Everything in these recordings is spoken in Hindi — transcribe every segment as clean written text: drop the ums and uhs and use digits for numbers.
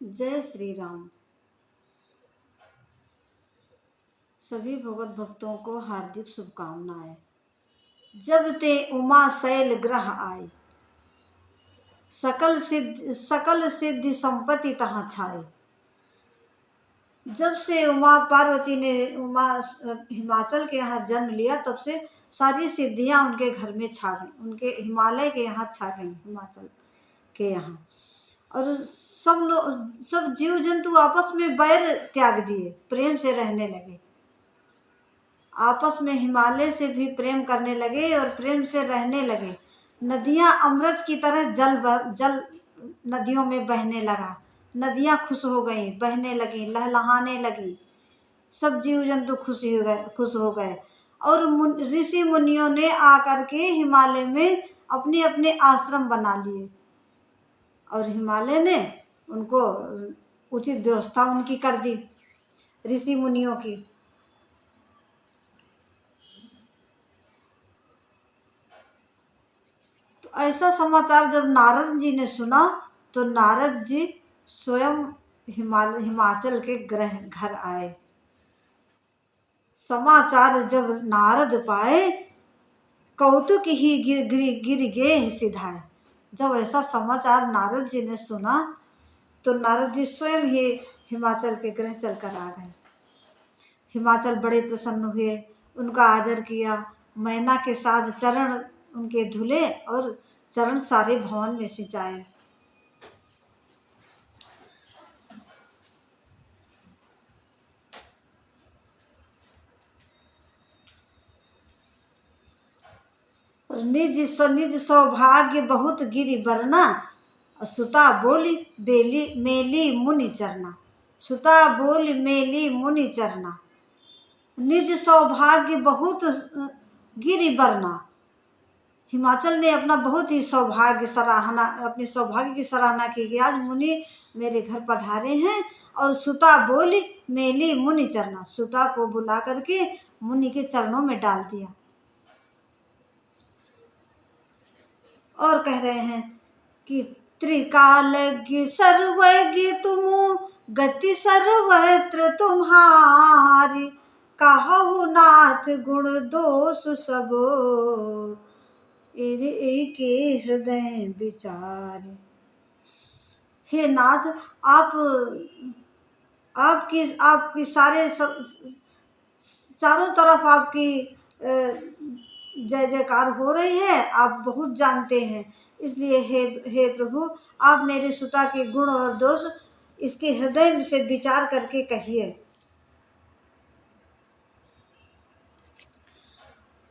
जय श्री राम। सभी भगवत भक्तों को हार्दिक शुभकामनाएं। जब ते उमा शैल ग्रह आए, सकल सिद्धि संपत्ति तहाँ छाए। जब से उमा पार्वती ने हिमाचल के यहाँ जन्म लिया, तब से सारी सिद्धियां उनके घर में छा गई, उनके हिमालय के यहाँ छा गई, हिमाचल के यहाँ। और सब जीव जंतु आपस में बैर त्याग दिए, प्रेम से रहने लगे। आपस में हिमालय से भी प्रेम करने लगे और प्रेम से रहने लगे। नदियां अमृत की तरह जल नदियों में बहने लगा। नदियां खुश हो गई, बहने लगी, लहलहाने लगी। सब जीव जंतु खुश हो गए। और ऋषि मुनियों ने आकर के हिमालय में अपने अपने आश्रम बना लिए, और हिमालय ने उनको उचित व्यवस्था उनकी कर दी, ऋषि मुनियों की। तो ऐसा समाचार जब नारद जी ने सुना, तो नारद जी स्वयं हिमाचल के घर आए। समाचार जब नारद पाए, कौतुक ही गिर गे सिधाए। जब ऐसा समाचार नारद जी ने सुना, तो नारद जी स्वयं ही हिमाचल के ग्रह चलकर आ गए। हिमाचल बड़े प्रसन्न हुए, उनका आदर किया। मैना के साथ चरण उनके धुले और चरण सारे भवन में सिंचाए। निज सौभाग्य बहुत गिरि बरना, सुता बोली बेली मेली मुनि चरना। सुता बोली मेली मुनि चरना। निज सौभाग्य बहुत गिरि बरना। हिमाचल ने अपना बहुत ही अपने सौभाग्य की सराहना की कि आज मुनि मेरे घर पधारे हैं। और सुता बोली मेली मुनि चरना, सुता को बुला करके मुनि के चरणों में डाल दिया। और कह रहे हैं कि त्रिकालज्ञ सर्वज्ञ तुम, गति सर्वत्र तुम्हारी। कहु नाथ गुण दोष सब, एके हृदय विचार। हे नाथ, आपकी चारों तरफ आपकी जय जयकार हो रही है। आप बहुत जानते हैं, इसलिए हे प्रभु, आप मेरे सुता के गुण और दोष इसके हृदय से विचार करके कहिए।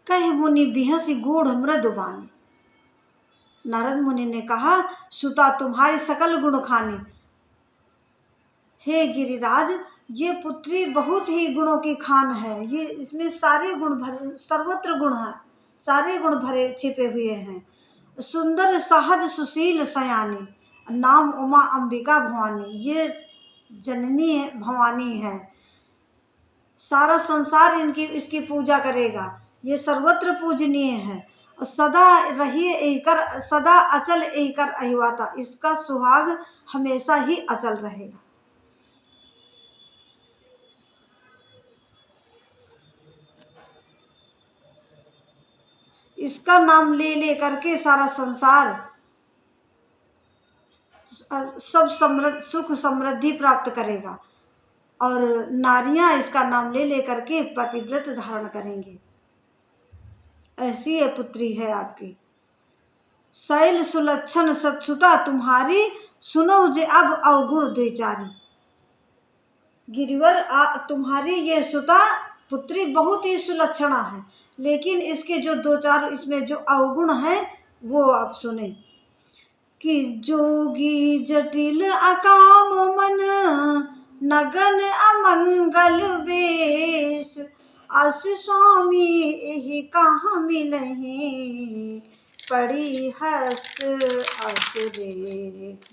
कहे मुनि बिहसी गूढ़ मृदु बानी। नारद मुनि ने कहा, सुता तुम्हारी सकल गुण खानी। हे गिरिराज, ये पुत्री बहुत ही गुणों की खान है। ये इसमें सारे गुण भरे, सर्वत्र गुण है, सारे गुण भरे छिपे हुए हैं। सुंदर सहज सुशील सयानी, नाम उमा अंबिका भवानी। ये जननी भवानी है, सारा संसार इसकी पूजा करेगा। ये सर्वत्र पूजनीय है, और सदा रहिए एकर, सदा अचल एकर अहिवाता। इसका सुहाग हमेशा ही अचल रहेगा। इसका नाम ले ले करके सारा संसार सब सुख समृद्धि प्राप्त करेगा, और नारियां इसका नाम ले ले करके पतिव्रत धारण करेंगे। ऐसी ये पुत्री है आपकी। शैल सुलक्षण सत्सुता तुम्हारी, सुनो जे अब अवगुण द्विचारी। गिरिवर, तुम्हारी ये सुता पुत्री बहुत ही सुलक्षणा है, लेकिन इसके जो दो चार इसमें जो अवगुण है वो आप सुने। कि जोगी जटिल अकाम मन, नगन अमंगल वेश। अस स्वामी यही कहाँ मिलहि, पड़ी हस्त अस रेख।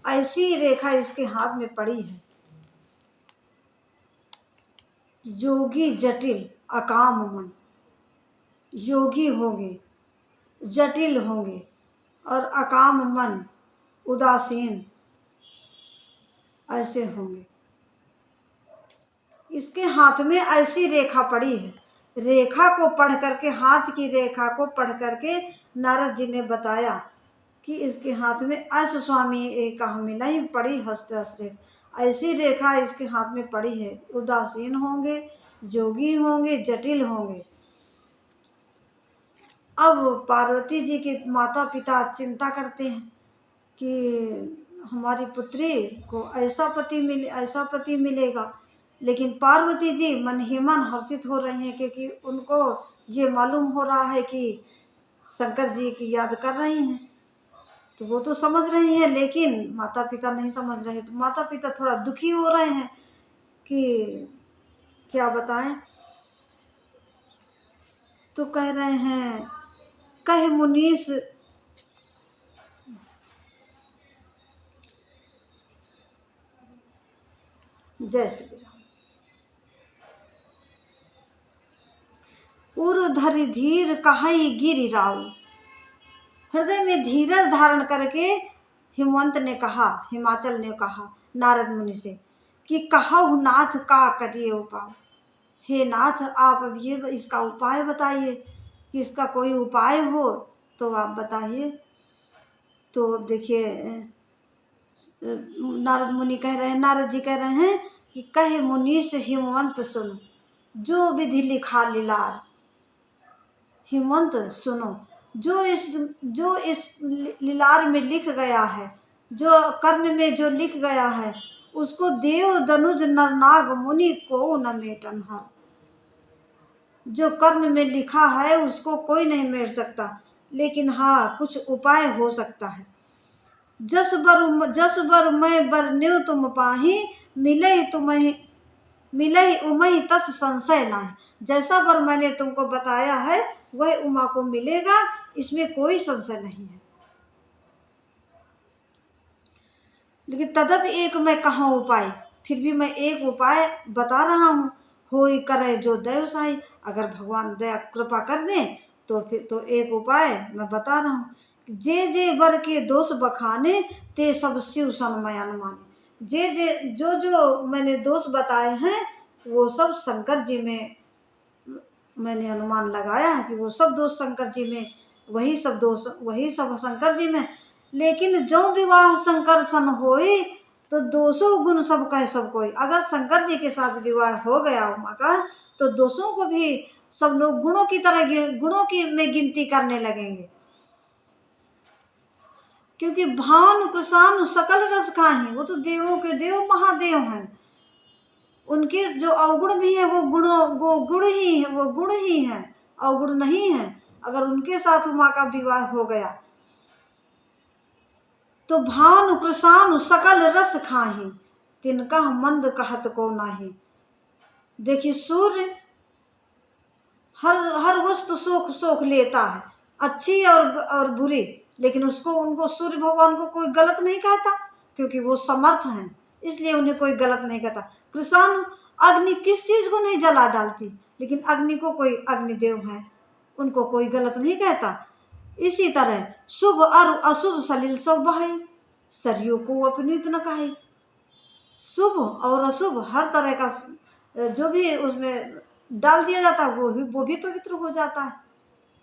ऐसी रेखा इसके हाथ में पड़ी है। योगी जटिल अकाम मन, योगी होंगे, जटिल होंगे, और अकाम मन उदासीन। ऐसे होंगे। इसके हाथ में ऐसी रेखा पड़ी है। रेखा को पढ़ करके, हाथ की रेखा को पढ़ करके नारद जी ने बताया कि इसके हाथ में ऐसे स्वामी कहा मिला ही पड़ी हस्त हस्त ऐसी रेखा इसके हाथ में पड़ी है। उदासीन होंगे, जोगी होंगे, जटिल होंगे। अब पार्वती जी के माता पिता चिंता करते हैं कि हमारी पुत्री को ऐसा पति मिलेगा। लेकिन पार्वती जी मन ही मन हर्षित हो रही हैं, क्योंकि उनको ये मालूम हो रहा है कि शंकर जी की याद कर रही हैं। तो वो तो समझ रही हैं, लेकिन माता पिता नहीं समझ रहे। तो माता पिता थोड़ा दुखी हो रहे हैं कि क्या बताएं। तो कह रहे हैं, कहे मुनीष जय श्री राम। उर धरि धीर कहाई गिरिराव। हृदय में धीरज धारण करके हिमवंत ने कहा, हिमाचल ने कहा नारद मुनि से कि कहो नाथ का करिए उपाय। हे नाथ, आप अब ये इसका उपाय बताइए कि इसका कोई उपाय हो तो आप बताइए। तो देखिए नारद जी कह रहे हैं कि कहे मुनीष हिमवंत सुन, जो विधि लिखा लीलार। हिमवंत सुनो, जो इस लीलार में लिख गया है, जो कर्ण में जो लिख गया है, उसको देव दनुज नरनाग मुनि को न मेटन है। जो कर्म में लिखा है उसको कोई नहीं मेट सकता, लेकिन हाँ कुछ उपाय हो सकता है। जस बर मैं बरन्यो तुम पाही, मिले उमई तस संशय नाही। जैसा वर मैंने तुमको बताया है वह उमा को मिलेगा, इसमें कोई संशय नहीं है। लेकिन तदप एक मैं कहा उपाय, फिर भी मैं एक उपाय बता रहा हूँ। होई करे जो दैव साई, अगर भगवान दया कृपा कर दें तो फिर तो एक उपाय मैं बता रहा हूँ। जे वर के दोष बखाने, ते सब शिव सन्मय अनुमाने। जो मैंने दोष बताए हैं वो सब शंकर जी में मैंने अनुमान लगाया है कि वो सब दोष शंकर जी में, वही सब शंकर जी में। लेकिन जो विवाह शंकर सन होई, तो दोषों गुण सब कह सब कोई। अगर शंकर जी के साथ विवाह हो गया उमा का, तो दोषों को भी सब लोग गुणों की तरह गुणों की में गिनती करने लगेंगे। क्योंकि भानु कृषानु सकल रस खाही, वो तो देवों के देव महादेव हैं। उनके जो अवगुण भी है वो गुण ही है, अवगुण नहीं है। अगर उनके साथ उमा का विवाह हो गया तो भानु कृषानु सकल रस खाही, तिनका मंद कहत को नाही। देखिए सूर्य हर वस्तु सोख लेता है, अच्छी और बुरी, लेकिन उनको सूर्य भगवान को कोई गलत नहीं कहता, क्योंकि वो समर्थ हैं, इसलिए उन्हें कोई गलत नहीं कहता। कृष्ण अग्नि किस चीज को नहीं जला डालती, लेकिन अग्नि को कोई अग्निदेव है, उनको कोई गलत नहीं कहता। इसी तरह शुभ और अशुभ सलिल सब बहाई, सरयू को अपनीत न कहे। शुभ और अशुभ हर तरह का जो भी उसमें डाल दिया जाता है वो भी पवित्र हो जाता है।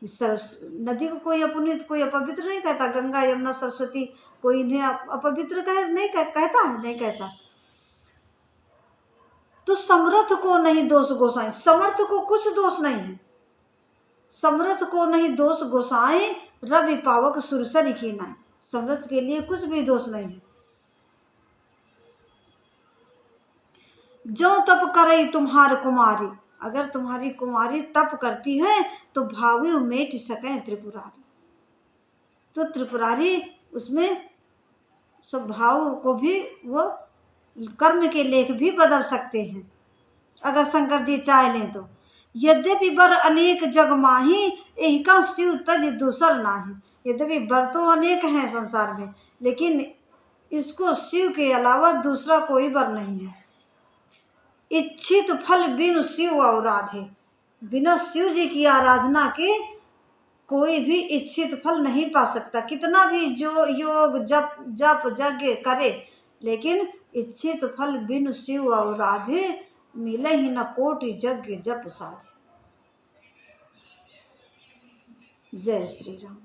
नदी को कोई अपनीत कोई अपवित्र नहीं कहता। गंगा यमुना सरस्वती कोई इन्हें अपवित्र कहता है, नहीं कहता। तो समर्थ को नहीं दोष गोसाई, समर्थ को कुछ दोष नहीं है। समर्थ को नहीं दोष गोसाई, रवि पावक सुरसरी की नाई। समर्थ के लिए कुछ भी दोष नहीं है। जो तप करे तुम्हार कुमारी, अगर तुम्हारी कुमारी तप करती है तो भावी मेट सके त्रिपुरारी। तो त्रिपुरारी उसमें सब भाव को भी वो कर्म के लेख भी बदल सकते हैं, अगर शंकर जी चाह लें तो। यद्यपि बर अनेक जग माही, एहिका शिव तज दूसर नाही। यद्यपि बर तो अनेक हैं संसार में, लेकिन इसको शिव के अलावा दूसरा कोई बर नहीं है। इच्छित फल बिनु शिव आराधे, बिना शिव जी की आराधना के कोई भी इच्छित फल नहीं पा सकता। कितना भी जो योग जप यज्ञ करे, लेकिन इच्छित फल बिनु शिव राधे, मिले ही न कोटि यज्ञ जप साधे। जय श्री राम।